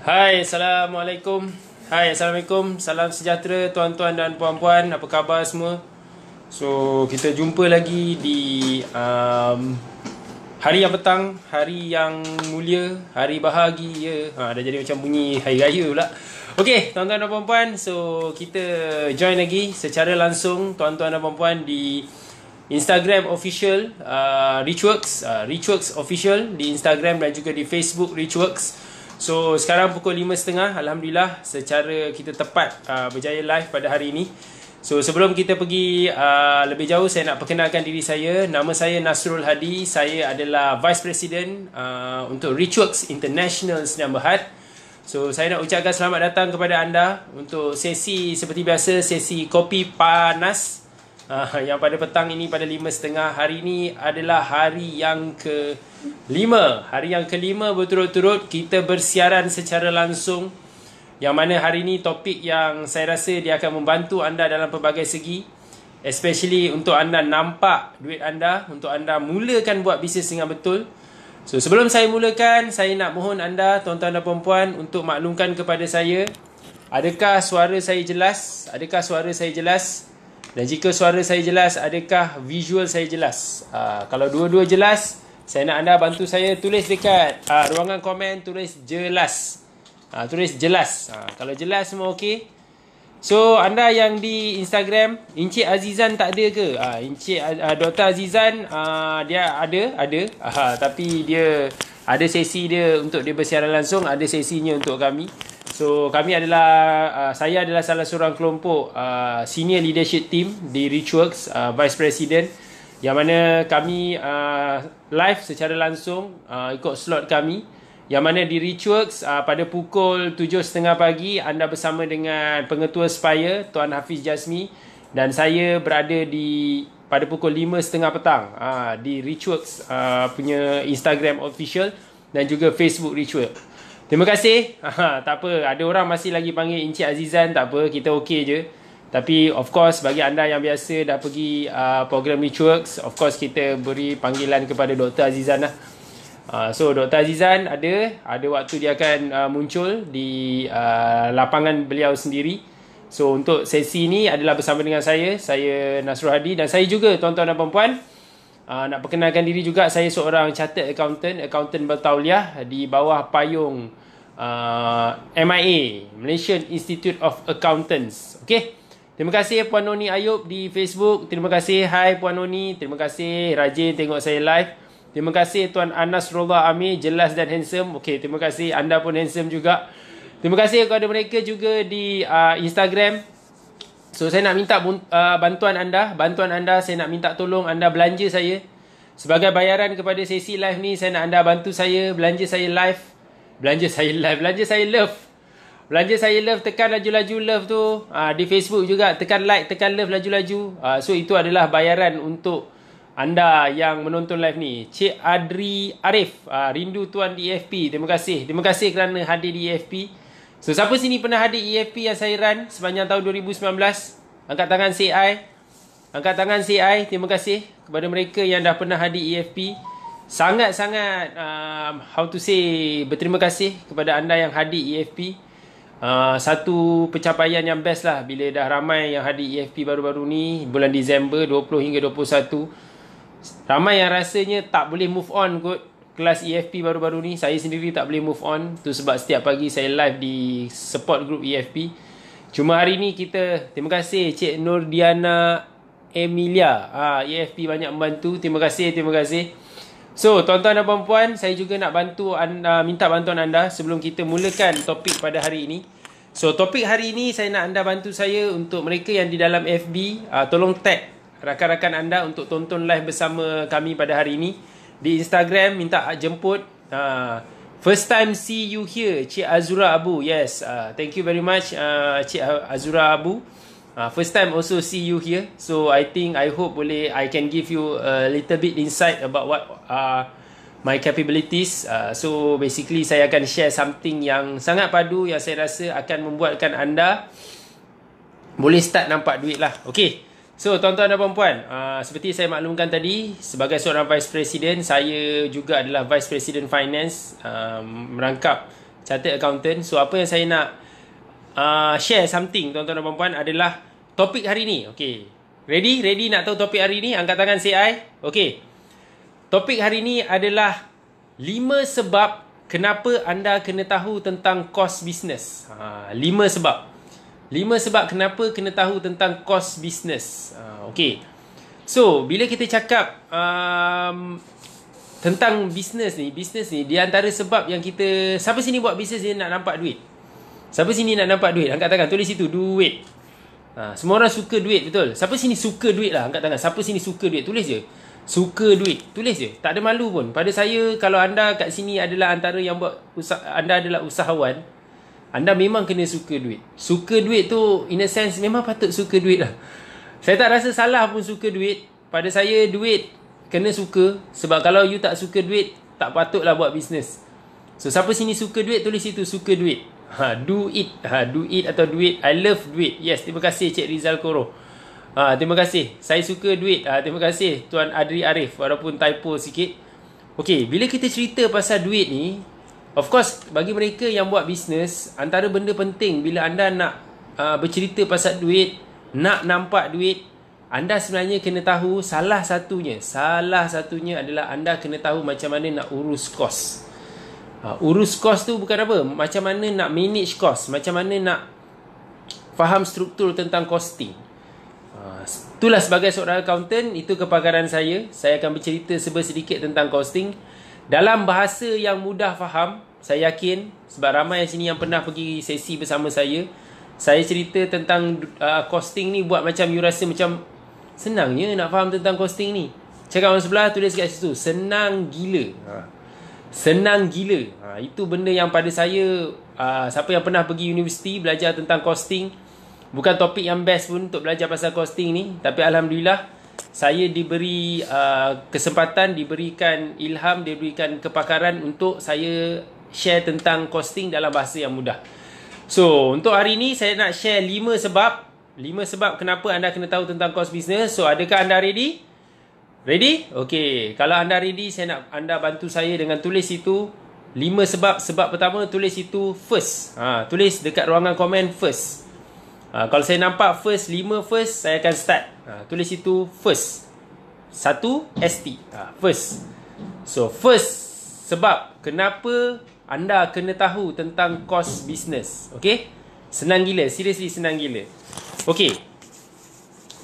Hai, Assalamualaikum. Assalamualaikum. Salam sejahtera tuan-tuan dan puan-puan. Apa khabar semua? So, kita jumpa lagi di hari yang petang, hari yang mulia, hari bahagia. Dah jadi macam bunyi hari raya pula. Okey, tuan-tuan dan puan-puan. So, kita join lagi secara langsung tuan-tuan dan puan-puan di Instagram official Richworks, Richworks official di Instagram dan juga di Facebook Richworks. So sekarang pukul 5.30, Alhamdulillah secara kita tepat berjaya live pada hari ini. So sebelum kita pergi lebih jauh, saya nak perkenalkan diri saya. Nama saya Nasrul Hadi. Saya adalah Vice President untuk Richworks International Sdn Bhd. So saya nak ucapkan selamat datang kepada anda untuk sesi seperti biasa, sesi kopi panas yang pada petang ini pada 5.30. Hari ini adalah hari yang ke-5. Hari yang ke-5 berturut-turut kita bersiaran secara langsung. Yang mana hari ini topik yang saya rasa dia akan membantu anda dalam pelbagai segi. Especially untuk anda nampak duit anda, untuk anda mulakan buat bisnes dengan betul. So sebelum saya mulakan, saya nak mohon anda tuan-tuan dan puan-puan untuk maklumkan kepada saya, adakah suara saya jelas? Adakah suara saya jelas? Dan jika suara saya jelas, adakah visual saya jelas? Kalau dua-dua jelas, saya nak anda bantu saya tulis dekat ruangan komen, tulis jelas. Tulis jelas. Kalau jelas semua okey. So anda yang di Instagram, Encik Azizan tak ada ke? Encik Dr. Azizan dia ada. Tapi dia ada sesi dia untuk dia bersiaran langsung, ada sesinya untuk kami. So kami adalah saya adalah salah seorang kelompok senior leadership team di Richworks, Vice President, yang mana kami live secara langsung ikut slot kami, yang mana di Richworks pada pukul 7.30 pagi anda bersama dengan Pengetua Spire Tuan Hafiz Jasmi, dan saya berada di pada pukul 5.30 petang di Richworks punya Instagram official dan juga Facebook Richworks. Terima kasih. Tak apa, ada orang masih lagi panggil Encik Azizan, tak apa, kita okey je. Tapi of course bagi anda yang biasa dah pergi program Richworks, of course kita beri panggilan kepada Dr. Azizan lah. So Dr. Azizan ada waktu dia akan muncul di lapangan beliau sendiri. So untuk sesi ni adalah bersama dengan saya Nasrul Hadi, dan saya juga tuan-tuan dan puan-puan nak perkenalkan diri juga, saya seorang chartered accountant bertauliah di bawah payung MIA, Malaysian Institute of Accountants. Okey. Terima kasih Puan Noni Ayub di Facebook. Terima kasih. Hai Puan Noni. Terima kasih rajin tengok saya live. Terima kasih Tuan Anas Rolla Amir, jelas dan handsome. Okey, terima kasih. Anda pun handsome juga. Terima kasih kepada mereka juga di Instagram. So saya nak minta bantuan anda. Saya nak minta tolong anda belanja saya. Sebagai bayaran kepada sesi live ni, saya nak anda bantu saya belanja saya live. Belanja saya love, tekan laju-laju love tu. Di Facebook juga tekan like, tekan love laju-laju. So itu adalah bayaran untuk anda yang menonton live ni. Cik Adri Arif, rindu tuan di EFP. Terima kasih kerana hadir di EFP. So siapa sini pernah hadir EFP yang saya run sepanjang tahun 2019? Angkat tangan CI. Terima kasih kepada mereka yang dah pernah hadir EFP. Sangat-sangat berterima kasih kepada anda yang hadir EFP. Satu pencapaian yang best lah bila dah ramai yang hadir EFP baru-baru ni, bulan Disember 20 hingga 21. Ramai yang rasanya tak boleh move on kot kelas EFP baru-baru ni. Saya sendiri tak boleh move on. Tu sebab setiap pagi saya live di support group EFP. Cuma hari ni terima kasih Cik Nurdiana Emilia, EFP banyak membantu. Terima kasih. So tuan-tuan dan puan-puan, saya juga nak minta bantuan anda sebelum kita mulakan topik pada hari ini. So topik hari ini saya nak anda bantu saya untuk mereka yang di dalam FB, tolong tag rakan-rakan anda untuk tonton live bersama kami pada hari ini. Di Instagram minta jemput first time see you here, Cik Azura Abu. Yes, thank you very much Cik Azura Abu. First time also see you here. So I hope I can give you a little bit insight about what my capabilities. So basically saya akan share something yang sangat padu, yang saya rasa akan membuatkan anda boleh start nampak duit lah. Okay. So tuan-tuan dan puan-puan, seperti saya maklumkan tadi, sebagai seorang Vice President, saya juga adalah Vice President Finance, merangkap chartered accountant. So apa yang saya nak share something tuan-tuan dan puan-puan adalah topik hari ni. Okay, ready nak tahu topik hari ni? Angkat tangan say I. Okay, topik hari ni adalah 5 sebab kenapa anda kena tahu tentang kos bisnes. 5 sebab. 5 sebab kenapa kena tahu tentang kos bisnes. Okay. So, bila kita cakap tentang bisnes ni, di antara sebab yang kita, siapa sini buat bisnes ni nak nampak duit? Siapa sini nak nampak duit? Angkat tangan, tulis situ, duit. Semua orang suka duit, betul? Siapa sini suka duit lah? Angkat tangan, siapa sini suka duit? Tulis je. Suka duit, tulis je. Tak ada malu pun. Pada saya, kalau anda kat sini adalah antara yang buat anda adalah usahawan, anda memang kena suka duit. Suka duit tu, in a sense, memang patut suka duit lah. Saya tak rasa salah pun suka duit. Pada saya, duit kena suka. Sebab kalau you tak suka duit, tak patutlah buat bisnes. So, siapa sini suka duit, tulis situ, suka duit. Do it. Do it atau duit. I love duit. Yes, terima kasih Cik Rizal Koro. Terima kasih. Saya suka duit. Terima kasih Tuan Adri Arif. Walaupun typo sikit. Okay, bila kita cerita pasal duit ni, of course, bagi mereka yang buat bisnes, antara benda penting bila anda nak bercerita pasal duit, nak nampak duit, anda sebenarnya kena tahu salah satunya adalah anda kena tahu macam mana nak urus kos. Urus kos tu bukan apa, macam mana nak manage kos, macam mana nak faham struktur tentang costing. Itulah sebagai seorang accountant, itu kepakaran saya. Saya akan bercerita sedikit tentang costing dalam bahasa yang mudah faham. Saya yakin sebab ramai yang sini yang pernah pergi sesi bersama saya cerita tentang costing ni buat macam you rasa macam senangnya nak faham tentang costing ni. Cakap orang sebelah, tulis kat situ, senang gila. Senang gila. Itu benda yang pada saya, siapa yang pernah pergi universiti belajar tentang costing, bukan topik yang best pun untuk belajar pasal costing ni. Tapi Alhamdulillah, saya diberi kesempatan, diberikan ilham, diberikan kepakaran untuk saya share tentang costing dalam bahasa yang mudah. So, untuk hari ni saya nak share 5 sebab. 5 sebab kenapa anda kena tahu tentang kos bisnes. So, adakah anda ready? Ready? Okay. Kalau anda ready, saya nak anda bantu saya dengan tulis itu 5 sebab. Sebab pertama, tulis itu first. Tulis dekat ruangan komen first. Kalau saya nampak first, 5 first, saya akan start. Tulis itu first. 1 ST. First. So, first sebab kenapa anda kena tahu tentang kos bisnes. Okay? Senang gila. Seriously, senang gila. Okay.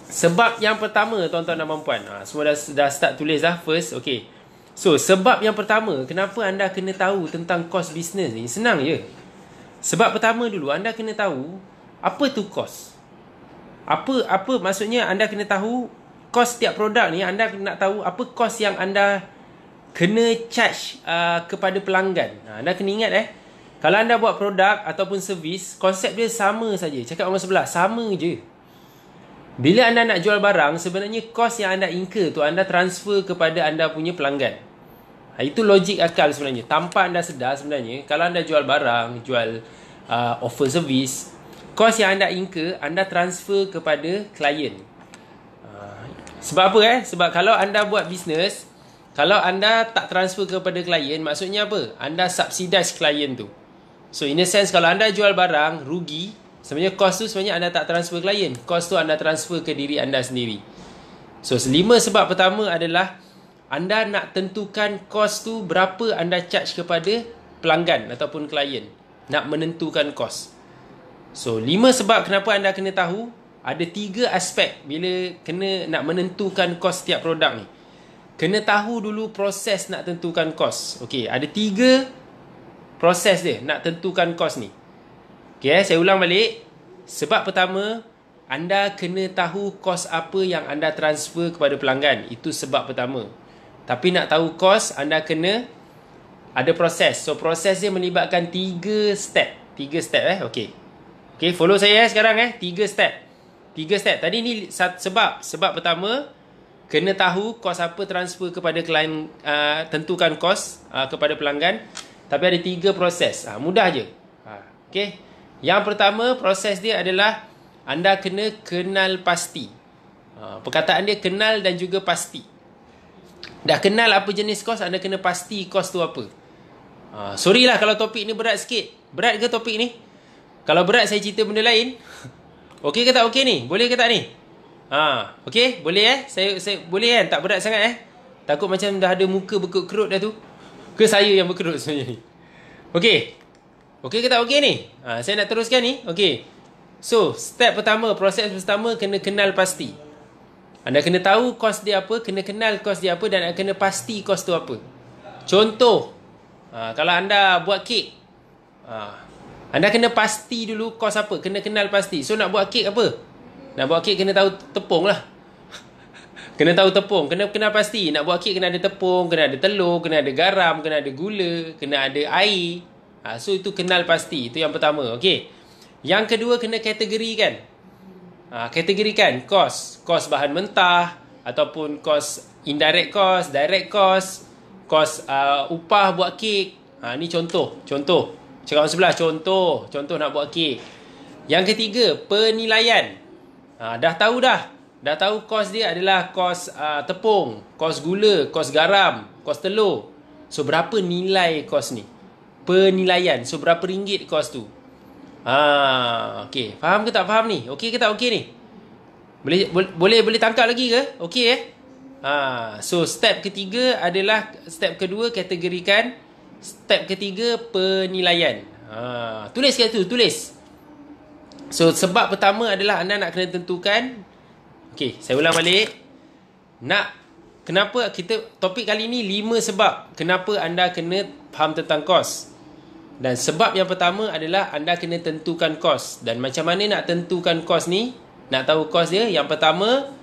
Sebab yang pertama, tuan-tuan dan puan-puan. Semua dah start tulis dah. First. Okay. So, sebab yang pertama, kenapa anda kena tahu tentang kos bisnes ni? Senang je. Sebab pertama dulu, anda kena tahu apa tu kos. Apa maksudnya anda kena tahu kos setiap produk ni. Anda nak tahu apa kos yang anda kena charge kepada pelanggan. Anda kena ingat kalau anda buat produk ataupun servis, konsep dia sama saja. Cakap orang sebelah, sama je. Bila anda nak jual barang, sebenarnya kos yang anda incur tu anda transfer kepada anda punya pelanggan. Itu logik akal sebenarnya. Tanpa anda sedar sebenarnya, kalau anda jual barang, jual offer servis, kos yang anda incur, anda transfer kepada klien. Sebab apa Sebab kalau anda buat bisnes, kalau anda tak transfer kepada klien, maksudnya apa? Anda subsidize klien tu. So, in a sense, kalau anda jual barang, rugi, sebenarnya kos tu sebenarnya anda tak transfer klien. Kos tu anda transfer ke diri anda sendiri. So, 5 sebab pertama adalah anda nak tentukan kos tu berapa anda charge kepada pelanggan ataupun klien. Nak menentukan kos. So, 5 sebab kenapa anda kena tahu. Ada 3 aspek bila kena nak menentukan kos setiap produk ni. Kena tahu dulu proses nak tentukan kos. Okey, ada 3 proses dia nak tentukan kos ni. Okey, saya ulang balik. Sebab pertama, anda kena tahu kos apa yang anda transfer kepada pelanggan. Itu sebab pertama. Tapi nak tahu kos, anda kena ada proses. So, proses dia melibatkan 3 step. 3 step Okey. Okey, follow saya sekarang 3 step. 3 step. Tadi ni sebab. Sebab pertama, kena tahu kos apa transfer kepada klien, tentukan kos kepada pelanggan. Tapi ada 3 proses. Mudah je. Okay. Yang pertama, proses dia adalah anda kena kenal pasti. Perkataan dia kenal dan juga pasti. Dah kenal apa jenis kos, anda kena pasti kos tu apa. Sorry lah kalau topik ni berat sikit. Berat ke topik ni? Kalau berat saya cerita benda lain. Okey ke tak okey ni? Boleh ke tak ni? Okey? Boleh Saya boleh kan? Tak berat sangat Takut macam dah ada muka berkerut dah tu. Ke saya yang berkerut sebenarnya ni? Okey? Okey ke tak okey ni? Saya nak teruskan ni. Okey. So, step pertama, proses pertama kena kenal pasti. Anda kena tahu kos dia apa, kena kenal kos dia apa dan kena pasti kos tu apa. Contoh, kalau anda buat kek, anda kena pasti dulu kos apa, kena kenal pasti. So nak buat kek apa? Nak buat kek kena tahu tepung lah. Kena tahu tepung, kena kenal pasti. Nak buat kek kena ada tepung, kena ada telur, kena ada garam, kena ada gula, kena ada air. So itu kenal pasti, itu yang pertama. Okey. Yang kedua kena kategorikan. Kategorikan kos bahan mentah ataupun kos indirect cost, direct cost, kos upah buat kek. Ni contoh. Cakap orang sebelah contoh nak buat kek. Yang ketiga, penilaian. Dah tahu kos dia adalah kos tepung, kos gula, kos garam, kos telur. So berapa nilai kos ni? Penilaian. So berapa ringgit kos tu? Okey. Faham ke tak faham ni? Okey ke tak okey ni? Boleh tangkap lagi ke? Okey so step ketiga adalah step kedua kategorikan, step ketiga penilaian. Tulis kat tu, tulis. So sebab pertama adalah anda nak kena tentukan. Okey, saya ulang balik. Kenapa kita topik kali ni 5 sebab kenapa anda kena faham tentang kos. Dan sebab yang pertama adalah anda kena tentukan kos. Dan macam mana nak tentukan kos ni? Nak tahu kos dia? Yang pertama,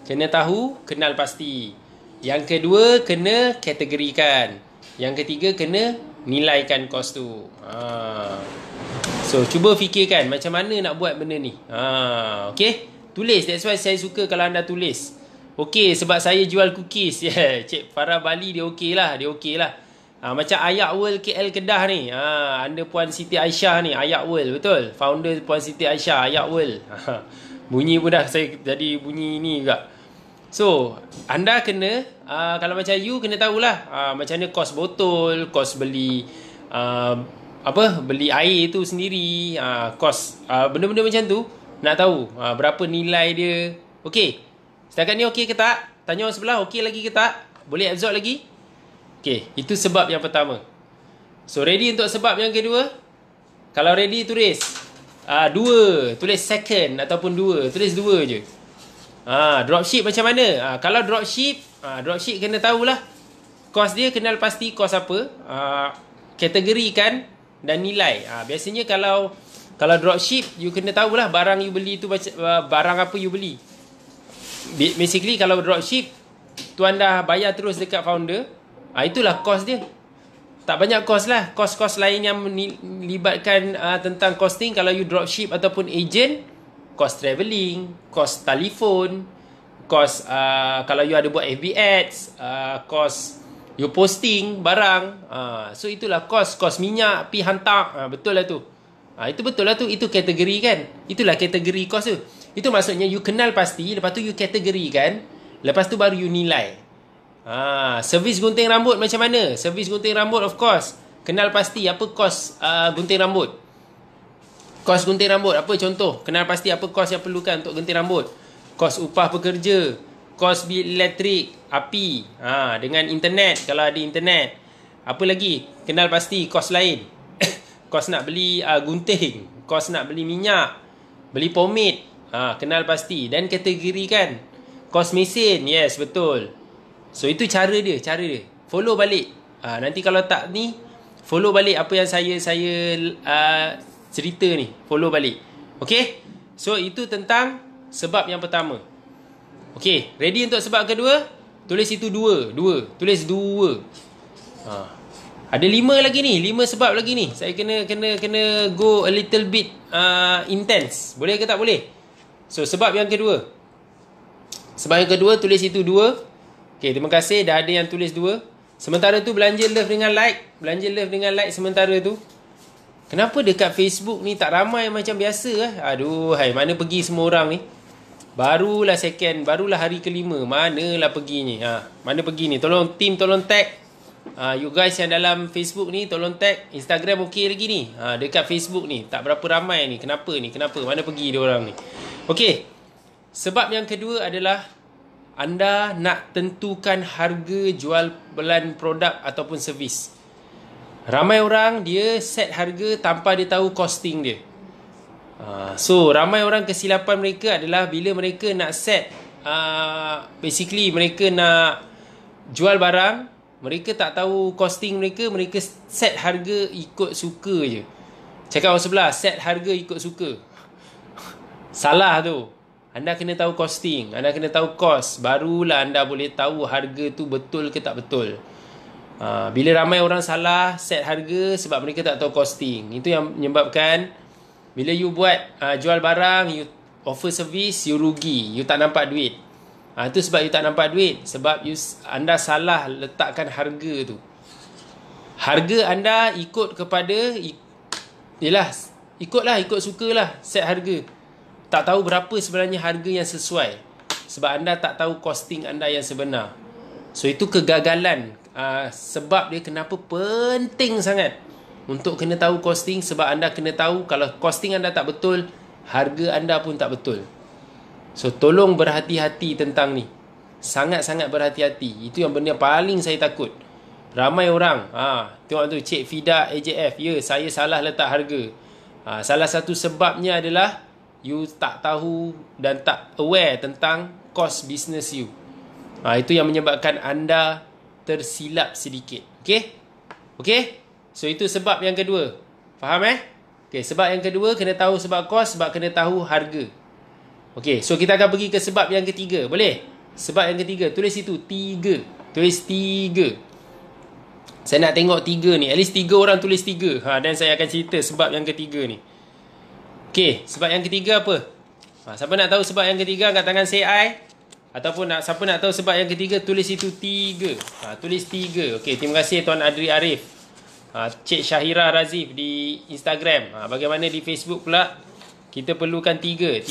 kena tahu, kenal pasti. Yang kedua, kena kategorikan. Yang ketiga, kena nilaikan kos tu. So, cuba fikirkan macam mana nak buat benda ni. Okay? Tulis. That's why saya suka kalau anda tulis. Okay, sebab saya jual cookies. Cik Farah Bali, dia okey lah. Macam Ayak World KL Kedah ni. Anda Puan Siti Aisyah ni, Ayak World, betul? Founder Puan Siti Aisyah, Ayak World. Bunyi pun dah saya jadi bunyi ni juga. So, anda kena, kalau macam you kena tahulah macam mana kos botol, kos beli beli air tu sendiri, kos benda-benda macam tu. Nak tahu berapa nilai dia. Okey. Setakat ni okey ke tak? Tanya orang sebelah, okey lagi ke tak? Boleh absorb lagi? Okey, itu sebab yang pertama. So, ready untuk sebab yang kedua? Kalau ready, tulis 2. Tulis second ataupun 2. Tulis 2 je. Dropship macam mana? Kalau dropship kena tahulah. Kos dia kenal pasti kos apa. Kategorikan dan nilai. Biasanya kalau dropship, you kena tahulah barang you beli tu barang apa you beli. Basically, kalau dropship, tuan dah bayar terus dekat founder. Itulah kos dia. Tak banyak kos lah. Kos-kos lain yang melibatkan tentang costing. Kalau you dropship ataupun agent, kos travelling, kos telefon, kos kalau you ada buat FB ads, kos you posting barang. So itulah kos minyak pi hantar. Betul lah tu. Itu betul lah tu. Itu kategori kan. Itulah kategori kos tu. Itu maksudnya you kenal pasti, lepas tu you kategorikan, lepas tu baru you nilai. Servis gunting rambut macam mana? Servis gunting rambut, of course, kenal pasti apa kos gunting rambut. Kos gunting rambut apa contoh? Kenal pasti apa kos yang perlukan untuk gunting rambut. Kos upah pekerja, kos bil elektrik, api, dengan internet kalau ada internet. Apa lagi? Kenal pasti kos lain. Kos nak beli gunting, kos nak beli minyak, beli pomade, kenal pasti. Dan kategorikan. Kos mesin, yes, betul. So itu cara dia. Follow balik. Nanti kalau tak ni, follow balik apa yang saya cerita ni. Follow balik. Okay? So itu tentang sebab yang pertama. Okay, ready untuk sebab kedua? Tulis itu 2. Tulis 2. Ada 5 lagi ni. 5 sebab lagi ni. Saya kena go a little bit intense. Boleh ke tak boleh? So sebab yang kedua. Sebab yang kedua, tulis itu 2. Okay, terima kasih dah ada yang tulis 2. Sementara tu belanja love dengan like. Sementara tu. Kenapa dekat Facebook ni tak ramai macam biasa? Aduh, mana pergi semua orang ni? Barulah second, barulah hari kelima. Manalah pergi ni? Mana pergi ni? Tolong team, tolong tag. You guys yang dalam Facebook ni tolong tag. Instagram okey lagi ni. Dekat Facebook ni tak berapa ramai ni. Kenapa ni? Kenapa? Mana pergi dia orang ni? Okey. Sebab yang kedua adalah anda nak tentukan harga jual belan produk ataupun servis. Ramai orang dia set harga tanpa dia tahu costing dia. So ramai orang kesilapan mereka adalah bila mereka nak set, basically mereka nak jual barang, mereka tak tahu costing mereka, mereka set harga ikut suka je. Cakap orang sebelah, set harga ikut suka. Salah tu. Anda kena tahu costing, anda kena tahu cost, barulah anda boleh tahu harga tu betul ke tak betul. Bila ramai orang salah set harga sebab mereka tak tahu costing. Itu yang menyebabkan bila you buat jual barang, you offer service, you rugi, you tak nampak duit. Itu sebab you tak nampak duit, sebab anda salah letakkan harga tu. Harga anda ikut kepada ikut sukalah set harga. Tak tahu berapa sebenarnya harga yang sesuai, sebab anda tak tahu costing anda yang sebenar. So itu kegagalan. Sebab dia kenapa penting sangat untuk kena tahu costing, sebab anda kena tahu kalau costing anda tak betul, harga anda pun tak betul. So tolong berhati-hati tentang ni. Sangat-sangat berhati-hati. Itu yang benda paling saya takut. Ramai orang, tengok tu Cik Fida AJF, ya saya salah letak harga. Salah satu sebabnya adalah you tak tahu dan tak aware tentang cost business you. Itu yang menyebabkan anda tersilap sedikit. Okay? So itu sebab yang kedua. Faham Okay, sebab yang kedua kena tahu sebab kos, sebab kena tahu harga. Okay, so kita akan pergi ke sebab yang ketiga. Boleh? Sebab yang ketiga, tulis itu 3. Tulis 3. Saya nak tengok 3 ni. At least 3 orang tulis 3. Dan saya akan cerita sebab yang ketiga ni. Okay, sebab yang ketiga apa? Siapa nak tahu sebab yang ketiga, angkat tangan say I. Ataupun siapa nak tahu sebab yang ketiga, tulis itu 3. Tulis 3. Okay, terima kasih Tuan Adri Arif. Cik Syahira Razif di Instagram. Bagaimana di Facebook pula? Kita perlukan 3.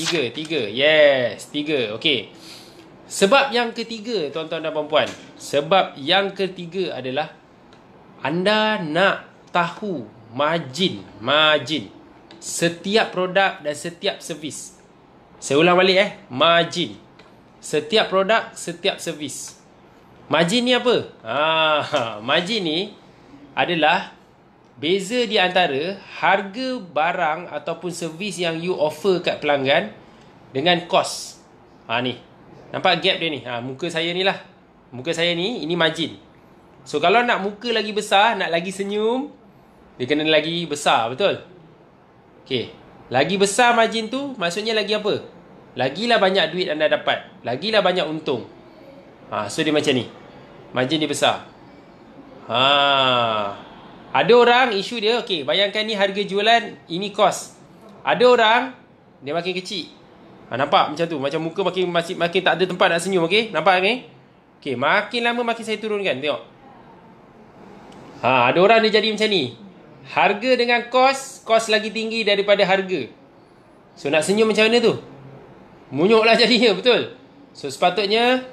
Yes, 3. Okey. Sebab yang ketiga, tuan-tuan dan puan-puan. Sebab yang ketiga adalah anda nak tahu margin setiap produk dan setiap servis. Saya ulang balik margin. Setiap produk, setiap servis. Margin ni apa? Margin ni adalah beza di antara harga barang ataupun servis yang you offer kat pelanggan dengan kos. Ni. Nampak gap dia ni? Muka saya ni lah. Muka saya ni, ini margin. So, kalau nak muka lagi besar, nak lagi senyum, dia kena lagi besar, betul? Okay. Lagi besar margin tu, maksudnya lagi apa? Lagilah banyak duit anda dapat. Lagilah banyak untung. So, dia macam ni. Margin dia besar. Ada orang isu dia, okay, bayangkan ni harga jualan, ini kos. Ada orang dia makin kecil. Nampak macam tu, macam muka makin tak ada tempat nak senyum, okay? Nampak ni? Okay, makin lama makin saya turunkan, tengok. Ada orang dia jadi macam ni. Harga dengan kos lagi tinggi daripada harga. So nak senyum macam mana tu? Munyuklah jadinya, betul? So sepatutnya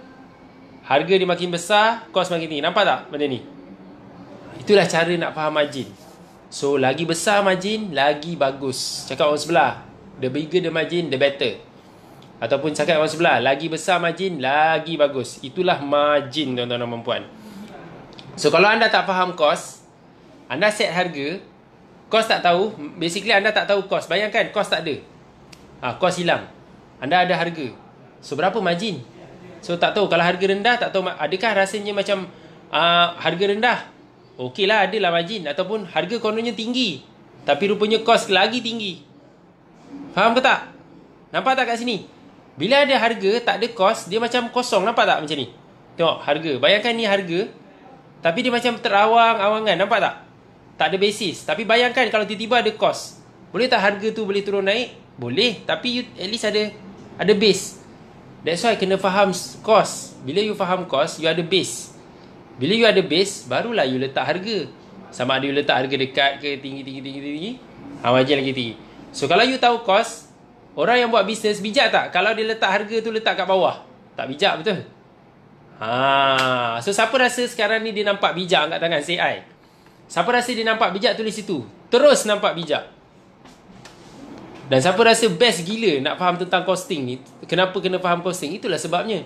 harga dia makin besar, kos makin tinggi. Nampak tak benda ni? Itulah cara nak faham margin. So, lagi besar margin, lagi bagus. Cakap orang sebelah, the bigger the margin, the better. Ataupun cakap orang sebelah, lagi besar margin, lagi bagus. Itulah margin, tuan-tuan dan puan-puan. So, kalau anda tak faham kos, anda set harga, kos tak tahu, basically anda tak tahu kos. Bayangkan, kos tak ada. Kos hilang. Anda ada harga. So, berapa margin? So, tak tahu. Kalau harga rendah, tak tahu. Adakah rasanya macam harga rendah? Okey lah, adalah margin. Ataupun harga kononnya tinggi, tapi rupanya kos lagi tinggi. Faham ke tak? Nampak tak kat sini? Bila ada harga, tak ada kos, dia macam kosong. Nampak tak macam ni? Tengok harga. Bayangkan ni harga, tapi dia macam terawang-awangan. Nampak tak? Tak ada basis. Tapi bayangkan kalau tiba-tiba ada kos. Boleh tak harga tu boleh turun naik? Boleh. Tapi you at least ada base. That's why kena faham kos. Bila you faham kos, you ada base. Bila you ada base, barulah you letak harga. Sama ada you letak harga dekat ke, tinggi. Margin lagi tinggi. So, kalau you tahu kos, orang yang buat bisnes bijak tak? Kalau dia letak harga tu letak kat bawah. Tak bijak, betul? So siapa rasa sekarang ni dia nampak bijak angkat tangan, say I. Siapa rasa dia nampak bijak, tulis situ. Terus nampak bijak. Dan siapa rasa best gila nak faham tentang costing ni, kenapa kena faham costing, itulah sebabnya.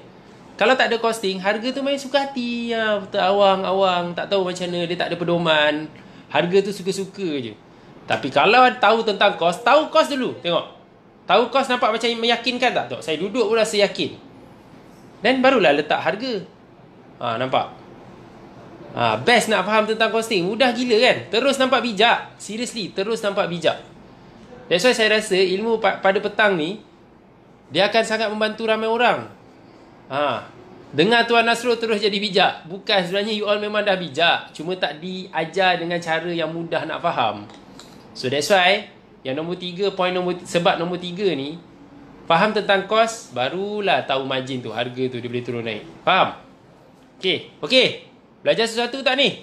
Kalau tak ada costing, harga tu main suka hati, terawang-awang, tak tahu macam mana, dia tak ada pedoman. Harga tu suka-suka je. Tapi kalau tahu tentang cost, tahu cost dulu, tengok. Tahu cost nampak macam meyakinkan tak? Tengok, saya duduk pun rasa yakin. Dan barulah letak harga. Nampak? Best nak faham tentang costing. Mudah gila kan? Terus nampak bijak. Seriously, terus nampak bijak. That's why saya rasa ilmu pada petang ni, dia akan sangat membantu ramai orang. Dengar Tuan Nasrul terus jadi bijak. Bukan, sebenarnya you all memang dah bijak, cuma tak diajar dengan cara yang mudah nak faham. So that's why yang nombor 3, sebab nombor 3 ni, faham tentang kos, barulah tahu margin tu, harga tu dia boleh turun naik. Faham? Okay. Belajar sesuatu tak ni?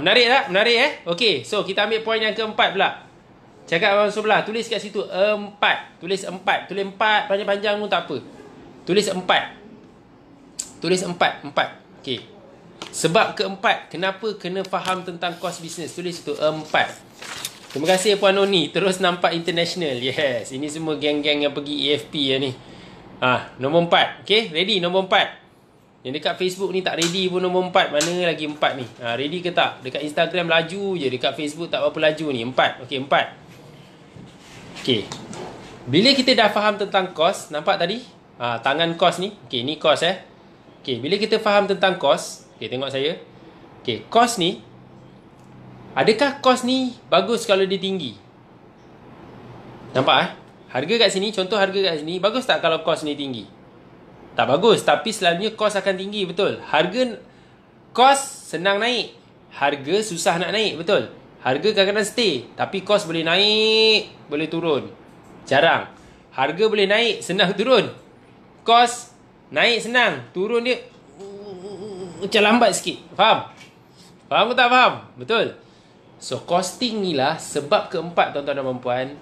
Menarik tak? Menarik Okay, so kita ambil poin yang keempat pula. Cakap orang sebelah, tulis kat situ 4. Tulis 4 panjang-panjang pun tak apa. Tulis 4. Okay. Sebab keempat, kenapa kena faham tentang kos bisnes, tulis itu 4. Terima kasih Puan Noni, terus nampak international. Yes, ini semua geng-geng yang pergi EFP ni. Nombor 4. Okay, ready nombor 4. Yang dekat Facebook ni tak ready pun nombor 4. Mana lagi 4 ni? Ready ke tak? Dekat Instagram laju je, dekat Facebook tak berapa laju ni. 4. Okay, 4. Okay. Bila kita dah faham tentang kos, nampak tadi? Tangan kos ni. Okay, ni kos Okay, bila kita faham tentang kos, okay, tengok saya. Okay, kos ni, adakah kos ni bagus kalau dia tinggi? Nampak harga kat sini, contoh harga kat sini, bagus tak kalau kos ni tinggi? Tak bagus, tapi selalunya kos akan tinggi, betul. Kos senang naik, harga susah nak naik, betul. Harga kadang-kadang stay, tapi kos boleh naik, boleh turun. Jarang. Harga boleh naik, senang turun. Kos naik senang, turun dia macam lambat sikit. Faham? Faham ke tak faham? Betul. So costing ni lah sebab keempat, tuan-tuan dan puan.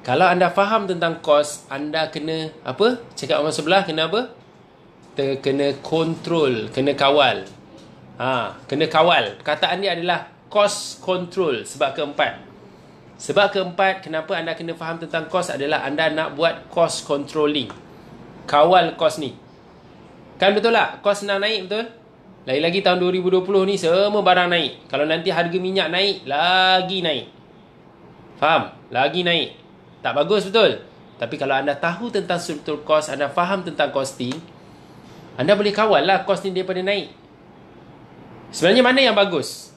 Kalau anda faham tentang kos, anda kena apa? Cakap orang sebelah kena apa? Kena kontrol, kena kawal. Kena kawal. Perkataan dia adalah cost control. Sebab keempat, kenapa anda kena faham tentang kos adalah anda nak buat cost controlling. Kawal kos ni. Kan betul tak? Kos senang naik, betul? Lagi-lagi tahun 2020 ni semua barang naik. Kalau nanti harga minyak naik, lagi naik. Faham? Lagi naik. Tak bagus, betul? Tapi kalau anda tahu tentang struktur kos, anda faham tentang costing, anda boleh kawal lah kos ni daripada naik. Sebenarnya mana yang bagus?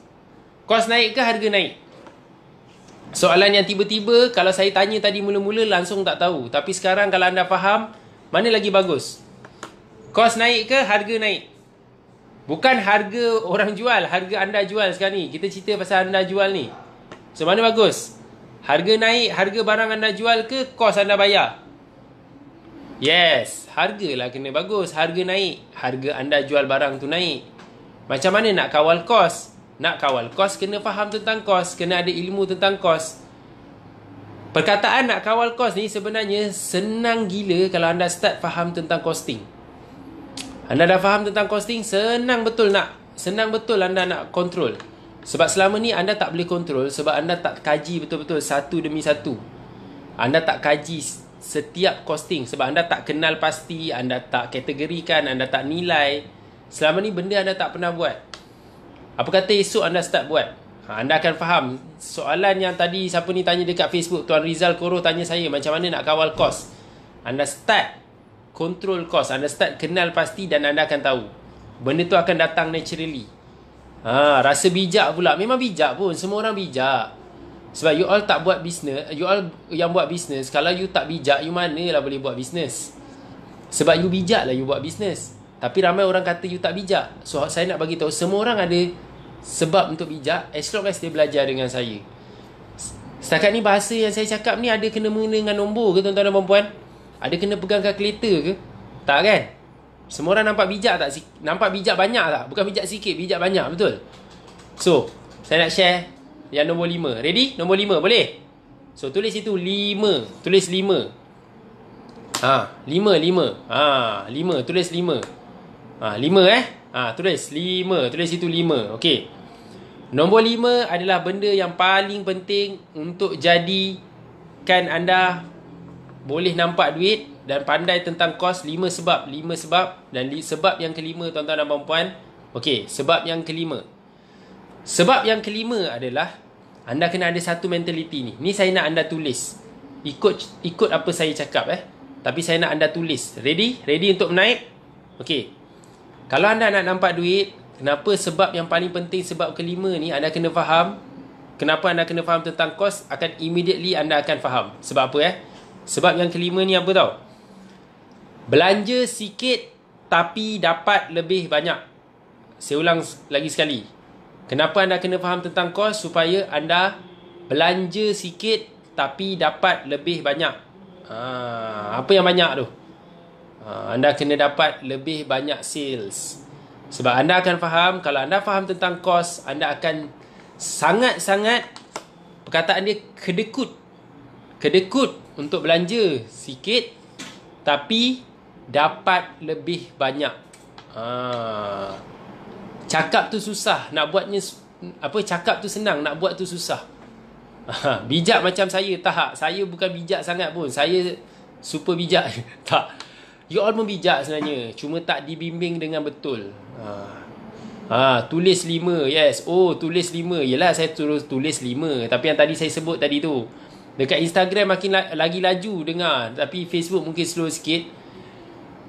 Kos naik ke harga naik? Soalan yang tiba-tiba kalau saya tanya tadi mula-mula langsung tak tahu. Tapi sekarang kalau anda faham, mana lagi bagus? Kos naik ke harga naik? Bukan harga orang jual, harga anda jual sekarang ni. Kita cerita pasal anda jual ni. So mana bagus? Harga naik, harga barang anda jual ke kos anda bayar? Yes, harga lah kena bagus. Harga naik, harga anda jual barang tu naik. Macam mana nak kawal kos? Nak kawal kos kena faham tentang kos, kena ada ilmu tentang kos. Perkataan nak kawal kos ni sebenarnya senang gila kalau anda start faham tentang costing. Anda dah faham tentang costing, senang betul anda nak kontrol. Sebab selama ni anda tak boleh kontrol sebab anda tak kaji betul-betul satu demi satu. Anda tak kaji setiap costing sebab anda tak kenal pasti, anda tak kategorikan, anda tak nilai. Selama ni benda anda tak pernah buat. Apa kata esok anda start buat? Anda akan faham. Soalan yang tadi siapa ni tanya dekat Facebook, Tuan Rizal Koro tanya saya macam mana nak kawal kos. Anda start control kos, anda start kenal pasti dan anda akan tahu. Benda tu akan datang naturally. Rasa bijak pula. Memang bijak pun, semua orang bijak. Sebab you all tak buat bisnes, you all yang buat bisnes, kalau you tak bijak, you manalah boleh buat bisnes. Sebab you bijak lah you buat bisnes. Tapi ramai orang kata you tak bijak. So saya nak bagi tahu semua orang ada sebab untuk bijak, as long as dia belajar dengan saya. Setakat ni bahasa yang saya cakap ni ada kena mengena dengan nombor ke tuan-tuan dan puan-puan? Ada kena pegang kalkulator ke? Tak kan? Semua orang nampak bijak tak? Nampak bijak banyak tak? Bukan bijak sikit, bijak banyak, betul? So, saya nak share yang nombor 5. Ready? Nombor 5, boleh? So, tulis itu 5. Tulis 5. 5, tulis 5. 5 tulis 5. Tulis situ 5. Okey. Nombor 5 adalah benda yang paling penting untuk jadikan anda boleh nampak duit dan pandai tentang kos. 5 sebab. Dan sebab yang kelima, tuan-tuan dan puan-puan. Okey, sebab yang kelima. Sebab yang kelima adalah anda kena ada satu mentaliti ni. Ni saya nak anda tulis. Ikut apa saya cakap Tapi saya nak anda tulis. Ready? Ready untuk menaip? Okey. Kalau anda nak nampak duit, kenapa sebab yang paling penting, sebab kelima ni anda kena faham. Kenapa anda kena faham tentang kos, akan immediately anda akan faham. Sebab apa Sebab yang kelima ni apa tau? Belanja sikit tapi dapat lebih banyak. Saya ulang lagi sekali. Kenapa anda kena faham tentang kos? Supaya anda belanja sikit tapi dapat lebih banyak. Apa yang banyak tu? Anda kena dapat lebih banyak sales. Sebab anda akan faham, kalau anda faham tentang kos, anda akan sangat-sangat, perkataan dia kedekut untuk belanja sikit tapi dapat lebih banyak. Cakap tu susah, nak buatnya cakap tu senang, nak buat tu susah. Bijak macam saya tak. Saya bukan bijak sangat pun. Saya super bijak. Tak. You all pun bijak sebenarnya, cuma tak dibimbing dengan betul. Tulis 5. Yes. Tulis 5. Yelah, saya tulis 5. Tapi yang tadi saya sebut tadi tu, dekat Instagram makin lagi laju dengar, tapi Facebook mungkin slow sikit.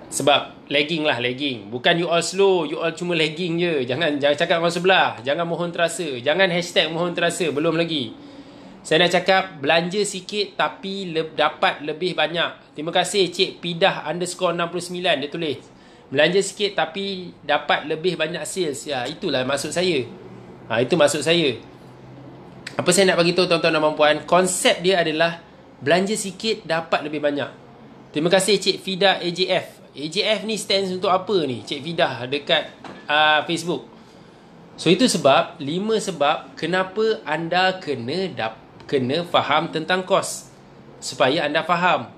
Sebab lagging. Bukan you all slow, you all cuma lagging je. Jangan cakap orang sebelah. Jangan mohon terasa. Jangan hashtag mohon terasa. Belum lagi. Saya nak cakap belanja sikit tapi dapat lebih banyak. Terima kasih Cik Pidah _69. Dia tulis belanja sikit tapi dapat lebih banyak sales. Ya, itulah maksud saya. Itu maksud saya. Apa saya nak bagi tahu tuan-tuan dan puan-puan, konsep dia adalah belanja sikit dapat lebih banyak. Terima kasih Cik Fida AJF. AJF ni stands untuk apa ni? Cik Fidah dekat Facebook. So itu sebab, 5 sebab kenapa anda kena faham tentang kos. Supaya anda faham.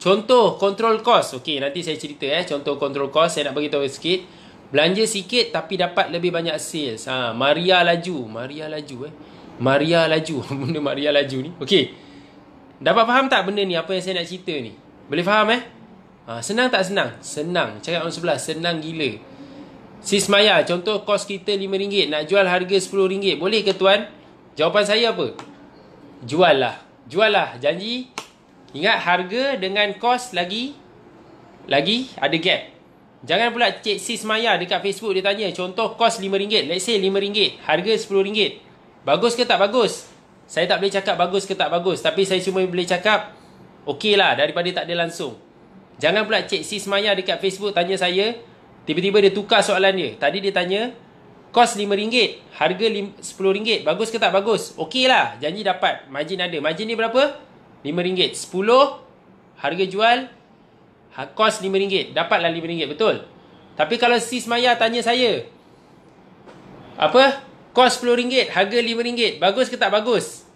Contoh kontrol kos. Okey, nanti saya cerita contoh kontrol kos. Saya nak bagi tahu sikit. Belanja sikit tapi dapat lebih banyak sales. Maria laju. Benda Maria laju ni. Okey. Dapat faham tak benda ni, apa yang saya nak cerita ni? Boleh faham senang tak senang? Senang. Cakap orang sebelah, senang gila. Sis Maya, contoh kos kita RM5, nak jual harga RM10. Boleh ke tuan? Jawapan saya apa? Jual lah. Janji. Ingat, harga dengan kos lagi ada gap. Jangan pula Cik Sis Maya dekat Facebook dia tanya, contoh kos RM5. Let's say RM5, harga RM10. Bagus ke tak bagus? Saya tak boleh cakap bagus ke tak bagus, tapi saya cuma boleh cakap okey lah daripada tak ada langsung. Jangan pula Cik Sis Maya dekat Facebook tanya saya, tiba-tiba dia tukar soalan dia. Tadi dia tanya, kos RM5, harga RM10. Bagus ke tak bagus? Okey lah, janji dapat. Margin ada. Margin ni berapa? RM5. 10, harga jual, kos RM5. Dapatlah RM5, betul? Tapi kalau Sis Maya tanya saya, kos RM10, harga RM5. Bagus ke tak bagus?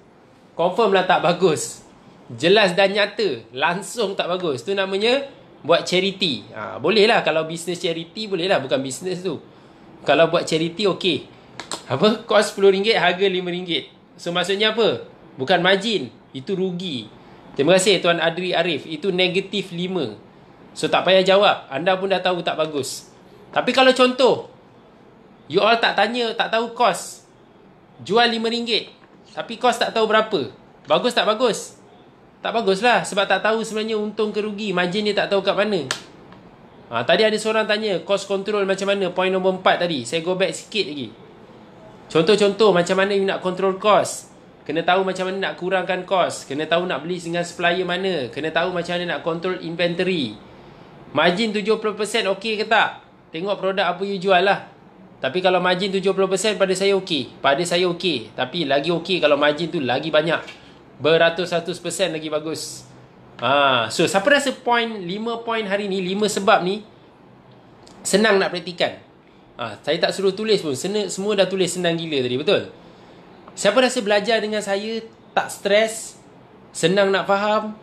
Confirm lah tak bagus. Jelas dan nyata. Langsung tak bagus. Tu namanya buat charity. Boleh lah kalau bisnes charity, boleh lah. Bukan bisnes tu. Kalau buat charity, okey. Kos RM10, harga RM5. So maksudnya apa? Bukan margin. Itu rugi. Terima kasih Tuan Adri Arif. Itu negatif 5. So tak payah jawab. Anda pun dah tahu tak bagus. Tapi kalau contoh, you all tak tahu kos. Jual RM5. Tapi kos tak tahu berapa. Bagus tak bagus? Tak bagus lah. Sebab tak tahu sebenarnya untung ke rugi. Margin dia tak tahu kat mana. Tadi ada seorang tanya, cost control macam mana? Point nombor 4 tadi. Saya go back sikit lagi. Contoh-contoh macam mana you nak control cost. Kena tahu macam mana nak kurangkan cost. Kena tahu nak beli dengan supplier mana. Kena tahu macam mana nak control inventory. Margin 70% okey ke tak? Tengok produk apa you jual lah. Tapi kalau margin 70% pada saya okey. Pada saya okey. Tapi lagi okey kalau margin tu lagi banyak. Beratus-ratus% lagi bagus. So siapa rasa 5 point hari ni, 5 sebab ni senang nak praktikan? Saya tak suruh tulis pun. Semua dah tulis senang gila tadi, betul? Siapa rasa belajar dengan saya tak stres, senang nak faham,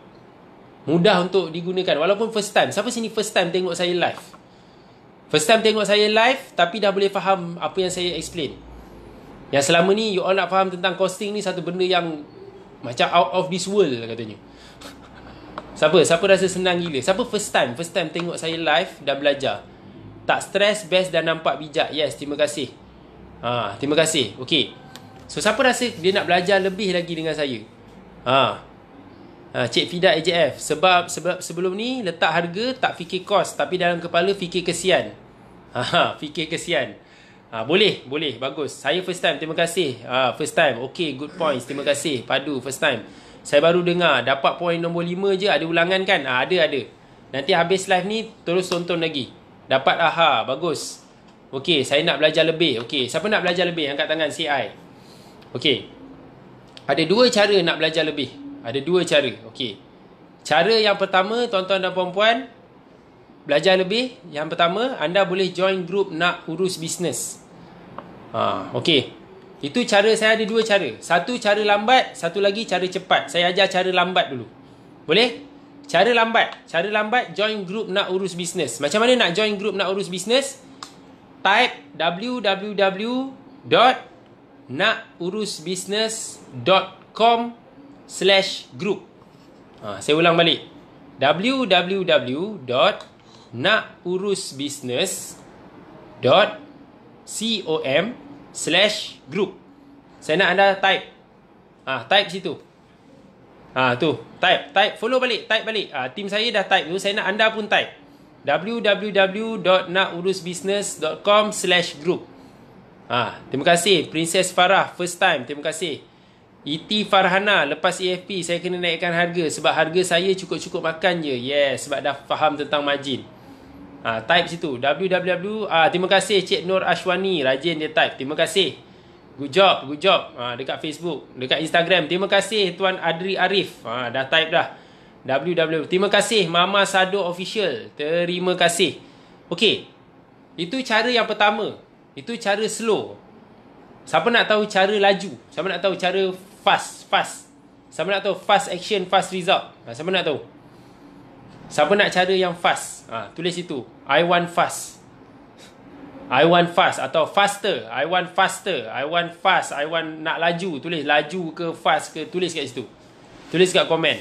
mudah untuk digunakan? Walaupun first time. Siapa sini first time tengok saya live? First time tengok saya live, tapi dah boleh faham apa yang saya explain. Yang selama ni, you all nak faham tentang costing ni satu benda yang macam out of this world katanya. Siapa rasa senang gila? Siapa first time tengok saya live dan belajar? Tak stres, best dan nampak bijak. Yes, terima kasih. Terima kasih. Okay. So, siapa rasa dia nak belajar lebih lagi dengan saya? Cik Fida AJF. Sebab sebelum ni letak harga, tak fikir kos, tapi dalam kepala fikir kesian. Fikir kesian. Boleh, bagus. Saya first time, terima kasih. First time, okay, good points, terima kasih. Padu, first time. Saya baru dengar, dapat point nombor 5 je, ada ulangan kan? Ada. Nanti habis live ni, terus tonton lagi. Dapat, bagus. Okay, saya nak belajar lebih. Okay, siapa nak belajar lebih? Angkat tangan, say I. Okay. Ada 2 cara nak belajar lebih. Ada 2 cara. Okay. Cara yang pertama, tuan-tuan dan puan-puan, belajar lebih. Yang pertama, anda boleh join group nak urus bisnes. Okay. Itu cara, saya ada 2 cara. Satu cara lambat, satu lagi cara cepat. Saya ajar cara lambat dulu. Boleh? Cara lambat, join group nak urus bisnes. Macam mana nak join group nak urus bisnes? Type www.nakurusbusiness.com/group. Saya ulang balik. www.nakurusbusiness.com/group. Saya nak anda type. Type situ. Tu, type, follow balik, type balik. Tim saya dah type tu, saya nak anda pun type. www.nakurusbusiness.com/group. Terima kasih Princess Farah, first time, terima kasih. Iti Farhana, lepas EFP saya kena naikkan harga sebab harga saya cukup-cukup makan je. Yes, sebab dah faham tentang margin. Type situ www. Terima kasih Cik Nur Ashwani, rajin dia type. Terima kasih. Good job. Dekat Facebook, dekat Instagram. Terima kasih Tuan Adri Arif. Dah type dah. www. Terima kasih Mama Sado Official. Terima kasih. Okey. Itu cara yang pertama. Itu cara slow. Siapa nak tahu cara laju? Siapa nak tahu cara fast? Siapa nak tahu fast action, fast result? Siapa nak tahu? Siapa nak cara yang fast? Tulis itu. I want fast. I want fast atau faster. I want faster. I want fast. I want nak laju. Tulis laju ke fast ke, tulis kat situ. Tulis kat komen.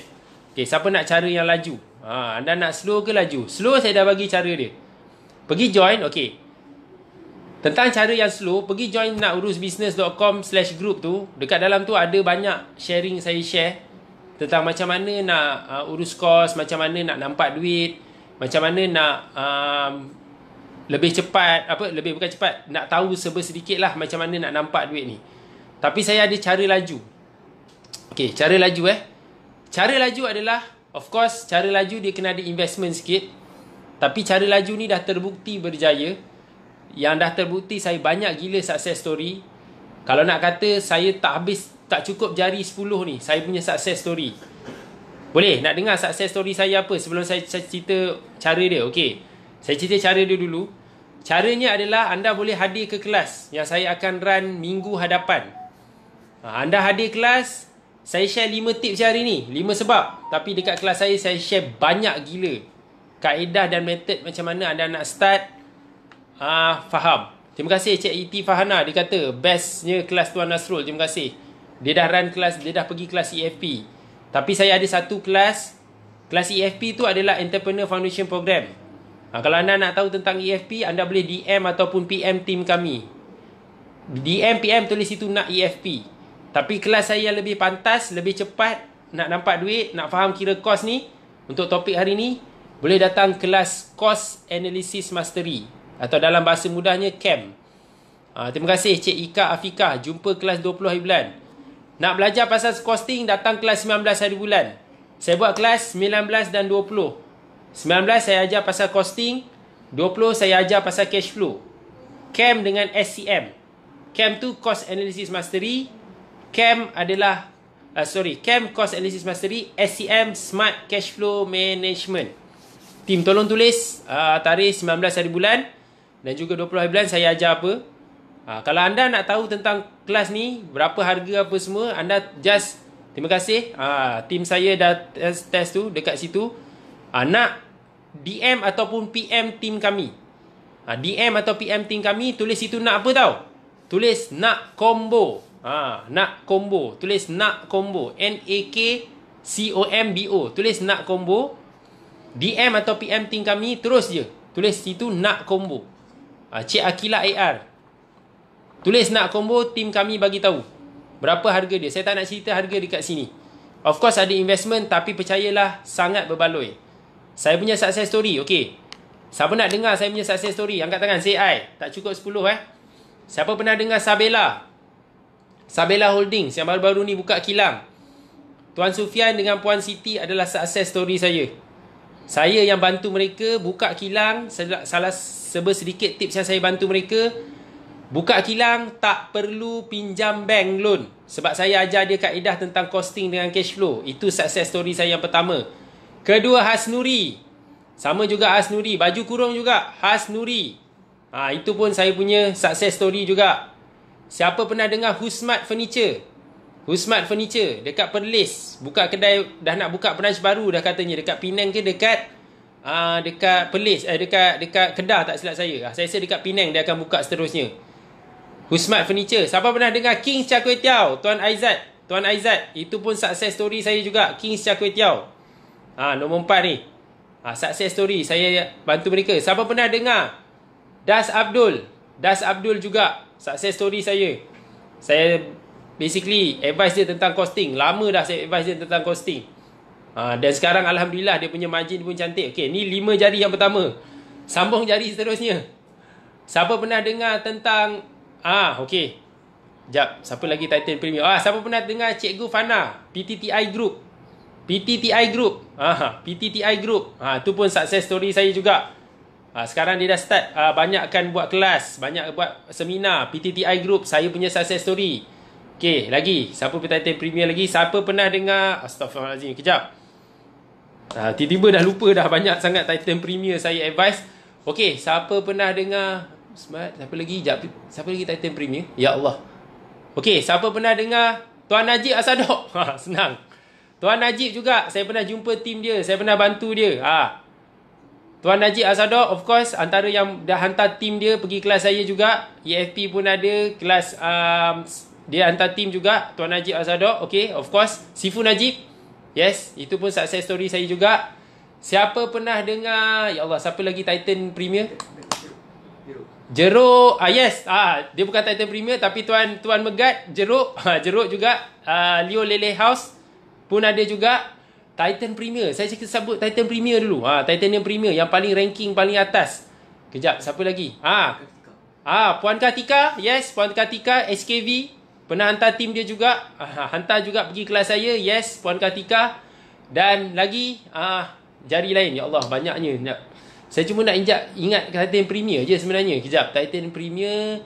Okay, siapa nak cara yang laju? Anda nak slow ke laju? Slow saya dah bagi cara dia. Pergi join, okay. Tentang cara yang slow, pergi join nakurusbusiness.com/group tu. Dekat dalam tu ada banyak sharing saya share tentang macam mana nak urus kos, macam mana nak nampak duit, macam mana nak lebih cepat, bukan cepat, nak tahu sedikit lah macam mana nak nampak duit ni. Tapi saya ada cara laju. Okay, cara laju Cara laju adalah, of course, cara laju dia kena ada investment sikit. Tapi cara laju ni dah terbukti berjaya. Yang dah terbukti saya banyak gila success story. Kalau nak kata saya tak cukup jari 10 ni saya punya success story. Boleh nak dengar success story saya apa sebelum saya cerita cara dia? Okey. Saya cerita cara dia dulu. Caranya adalah anda boleh hadir ke kelas yang saya akan run minggu hadapan. Anda hadir kelas, saya share 5 tips hari ni, 5 sebab. Tapi dekat kelas saya share banyak gila kaedah dan metod macam mana anda nak start. Faham. Terima kasih Cik Iti Fahana. Dia kata bestnya kelas Tuan Nasrul. Terima kasih. Dia dah run kelas, dia dah pergi kelas EFP. Tapi saya ada satu kelas. Kelas EFP tu adalah Entrepreneur Foundation Program. Kalau anda nak tahu tentang EFP, anda boleh DM ataupun PM tim kami. DM, PM tulis itu nak EFP. Tapi kelas saya yang lebih pantas, lebih cepat, nak nampak duit, nak faham kira kos ni, untuk topik hari ni, boleh datang kelas Cost Analysis Mastery. Atau dalam bahasa mudahnya CAM. Terima kasih Cik Ika Afika. Jumpa kelas 20 hari bulan. Nak belajar pasal costing, datang kelas 19 hari bulan. Saya buat kelas 19 dan 20. 19 saya ajar pasal costing. 20 saya ajar pasal cash flow. CAM dengan SCM. CAM tu Cost Analysis Mastery. CAM adalah CAM Cost Analysis Mastery. SCM Smart Cash Flow Management. Tim tolong tulis tarikh 19 hari bulan dan juga 20 hari bulan saya ajar apa. Kalau anda nak tahu tentang kelas ni, berapa harga apa semua, anda just terima kasih. Tim saya dah test tu dekat situ. Nak DM ataupun PM tim kami. DM atau PM team kami, tulis itu nak apa tau? Tulis nak combo. Nak combo. Tulis nak combo. NAKCOMBO. Tulis nak combo. DM atau PM team kami, terus je. Tulis situ nak combo. Cik Akila AR. Tulis nak combo, team kami bagi tahu berapa harga dia. Saya tak nak cerita harga dekat sini. Of course ada investment, tapi percayalah sangat berbaloi. Saya punya success story, okey. Siapa nak dengar saya punya success story? Angkat tangan, say I. Tak cukup 10 Siapa pernah dengar Sabela? Sabela Holdings yang baru-baru ni buka kilang. Tuan Sufian dengan Puan Siti adalah success story saya. Saya yang bantu mereka buka kilang. Salah sedikit tips yang saya bantu mereka. Buka kilang tak perlu pinjam bank loan. Sebab saya ajar dia kaedah tentang costing dengan cash flow. Itu success story saya yang pertama. Kedua, Hasnuri. Sama juga Hasnuri. Baju kurung juga Hasnuri. Itu pun saya punya success story juga. Siapa pernah dengar Husmat Furniture? Husmat Furniture dekat Perlis. Buka kedai, dah nak buka branch baru dah katanya. Dekat Penang ke dekat Perlis. Dekat Kedah tak silap saya. Saya rasa dekat Penang dia akan buka seterusnya. Husmat Furniture. Siapa pernah dengar King's Char Kway Teow? Tuan Aizat. Itu pun success story saya juga. King's Char Kway Teow. Nombor 4 ni. Success story. Saya bantu mereka. Siapa pernah dengar Das Abdul? Das Abdul juga. Success story saya. Saya basically advice dia tentang costing. Lama dah saya advice dia tentang costing. Dan sekarang Alhamdulillah dia punya margin pun cantik. Okay, ni 5 jari yang pertama. Sambung jari seterusnya. Siapa pernah dengar tentang okey. Sekejap, siapa lagi Titan Premium? Siapa pernah dengar Cikgu Fana? PTTI Group. PTTI Group. Tu pun success story saya juga. Sekarang dia dah start banyakkan buat kelas, banyak buat seminar. PTTI Group, saya punya success story. Okey, lagi. Siapa pernah Titan Premium lagi? Siapa pernah dengar? Astaghfirullahalazim. Kejap. Tiba-tiba dah lupa dah banyak sangat Titan Premium saya advice. Okey, siapa pernah dengar Smart? Siapa lagi? Siapa lagi Titan Premier? Ya Allah. Okey, siapa pernah dengar Tuan Najib Asadok? Senang. Tuan Najib juga, saya pernah jumpa tim dia, saya pernah bantu dia. Tuan Najib Asadok, of course, antara yang dah hantar tim dia pergi kelas saya juga. EFP pun ada kelas, dia hantar tim juga. Tuan Najib Asadok, okey, of course. Sifu Najib, yes, itu pun success story saya juga. Siapa pernah dengar, ya Allah, siapa lagi Titan Premier? Jeruk, yes, dia bukan Titan Premier tapi Tuan Megat, Jeruk, Jeruk juga. Leo Lele House pun ada juga. Titan Premier, saya sebut Titan Premier dulu. Titanium Premier yang paling ranking paling atas. Kejap, siapa lagi? Puan Kartika, yes, Puan Kartika SKV pernah hantar tim dia juga. Hantar juga pergi kelas saya, yes, Puan Kartika. Dan lagi jari lain, ya Allah, banyaknya. Saya cuma nak ingat Titan Premier je sebenarnya. Kejap, Titan Premier.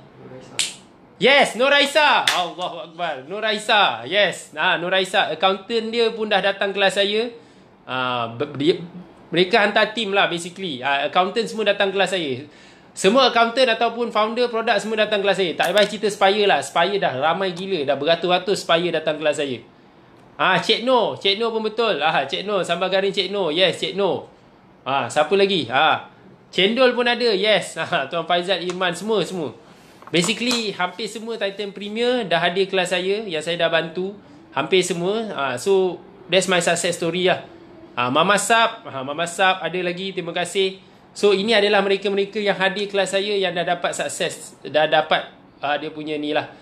Yes, Nur Raisa. Allahu Akbar. Nur Raisa. Yes. Nur Raisa. Accountant dia pun dah datang kelas saya. Mereka hantar tim lah basically. Accountant semua datang kelas saya. Semua accountant ataupun founder produk semua datang kelas saya. Tak payah cerita Spire lah. Spire dah ramai gila. Dah beratus-ratus Spire datang kelas saya. Cik No. Cik No pun betul. Cik No. Sambal garing Cik No. Yes, Cik No. Siapa lagi? Cendol pun ada. Yes. Tuan Faizal Irman. Semua. Basically, hampir semua Titan Premier dah hadir kelas saya yang saya dah bantu. Hampir semua. So, that's my success story lah. Mama Sap ada lagi. Terima kasih. So, ini adalah mereka-mereka yang hadir kelas saya yang dah dapat sukses. Dah dapat dia punya ni lah.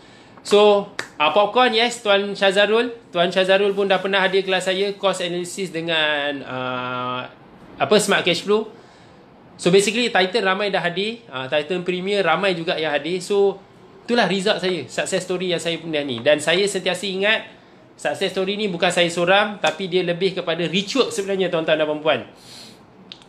So, popcorn, yes. Tuan Syazarul pun dah pernah hadir kelas saya. Cost analysis dengan Smart Cash Flow. So basically Titan ramai dah hadir. Titan Premier ramai juga yang hadir. So itulah result saya, success story yang saya punya ni. Dan saya sentiasa ingat success story ni bukan saya seorang, tapi dia lebih kepada rich work sebenarnya tuan-tuan dan puan-puan.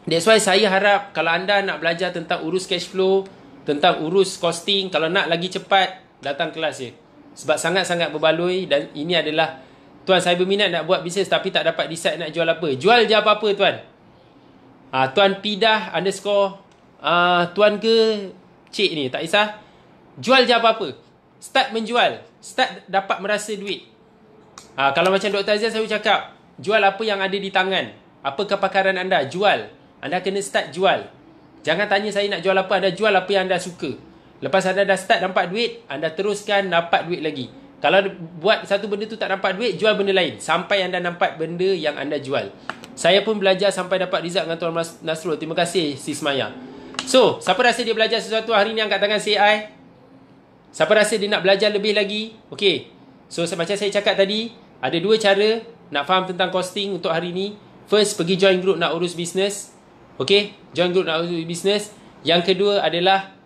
That's why saya harap kalau anda nak belajar tentang urus cash flow, tentang urus costing, kalau nak lagi cepat, datang kelas je. Sebab sangat-sangat berbaloi. Dan ini adalah, tuan saya berminat nak buat bisnes tapi tak dapat decide nak jual apa. Jual je apa-apa tuan. Tuan Pidah _ tuan ke cik ni, tak kisah. Jual je apa-apa. Start menjual. Start dapat merasa duit. Kalau macam Dr. Aziz saya cakap, jual apa yang ada di tangan. Apa kepakaran anda, jual. Anda kena start jual. Jangan tanya saya nak jual apa, anda jual apa yang anda suka. Lepas anda dah start nampak duit, anda teruskan dapat duit lagi. Kalau buat satu benda tu tak nampak duit, jual benda lain sampai anda nampak benda yang anda jual. Saya pun belajar sampai dapat result dengan Tuan Nasrul. Terima kasih Sis Maya. So, siapa rasa dia belajar sesuatu hari ni, angkat tangan say I. Siapa rasa dia nak belajar lebih lagi? Okay. So, macam saya cakap tadi, ada dua cara nak faham tentang costing untuk hari ni. First, pergi join group Nak Urus Bisnes. Okay, join group Nak Urus Bisnes. Yang kedua adalah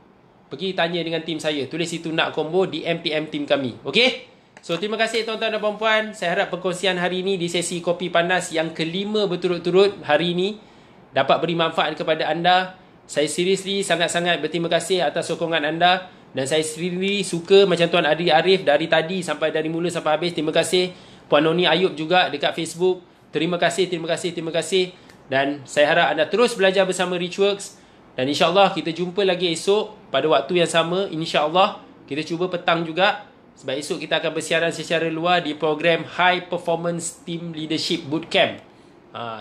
pergi tanya dengan tim saya. Tulis itu nak combo di MPM tim kami. Okay? So, terima kasih tuan-tuan dan puan-puan. Saya harap perkongsian hari ini di sesi Kopi Panas yang kelima berturut-turut hari ini dapat beri manfaat kepada anda. Saya seriously sangat-sangat berterima kasih atas sokongan anda. Dan saya sendiri suka macam Tuan Adi Arif dari tadi sampai dari mula sampai habis. Terima kasih. Puan Noni Ayub juga dekat Facebook. Terima kasih, terima kasih, terima kasih. Dan saya harap anda terus belajar bersama Richworks. Dan insyaAllah kita jumpa lagi esok pada waktu yang sama. InsyaAllah kita cuba petang juga. Sebab esok kita akan bersiaran secara luar di program High Performance Team Leadership Bootcamp.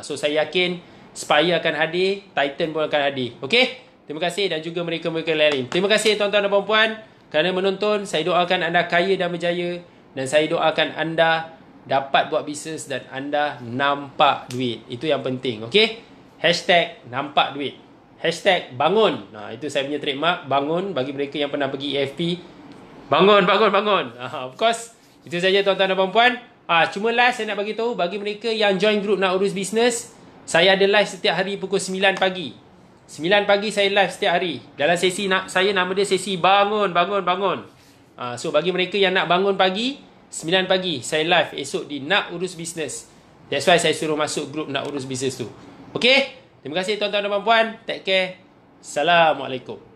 So saya yakin Spire akan hadir, Titan pun akan hadir. Okey? Terima kasih dan juga mereka-mereka lain. Terima kasih tuan-tuan dan puan-puan kerana menonton. Saya doakan anda kaya dan berjaya. Dan saya doakan anda dapat buat bisnes dan anda nampak duit. Itu yang penting. Okey? Hashtag nampak duit. Hashtag bangun. Itu saya punya trademark. Bangun bagi mereka yang pernah pergi AFP. Bangun, bangun, bangun. Of course. Itu saja tuan-tuan dan puan-puan. Cuma last saya nak bagi tahu bagi mereka yang join group Nak Urus Bisnes. Saya ada live setiap hari pukul 9 pagi. 9 pagi saya live setiap hari. Dalam sesi saya nama dia sesi bangun, bangun, bangun. So bagi mereka yang nak bangun pagi, 9 pagi saya live esok di Nak Urus Bisnes. That's why saya suruh masuk group Nak Urus Bisnes tu. Okay? Terima kasih tuan-tuan dan puan-puan. Take care. Assalamualaikum.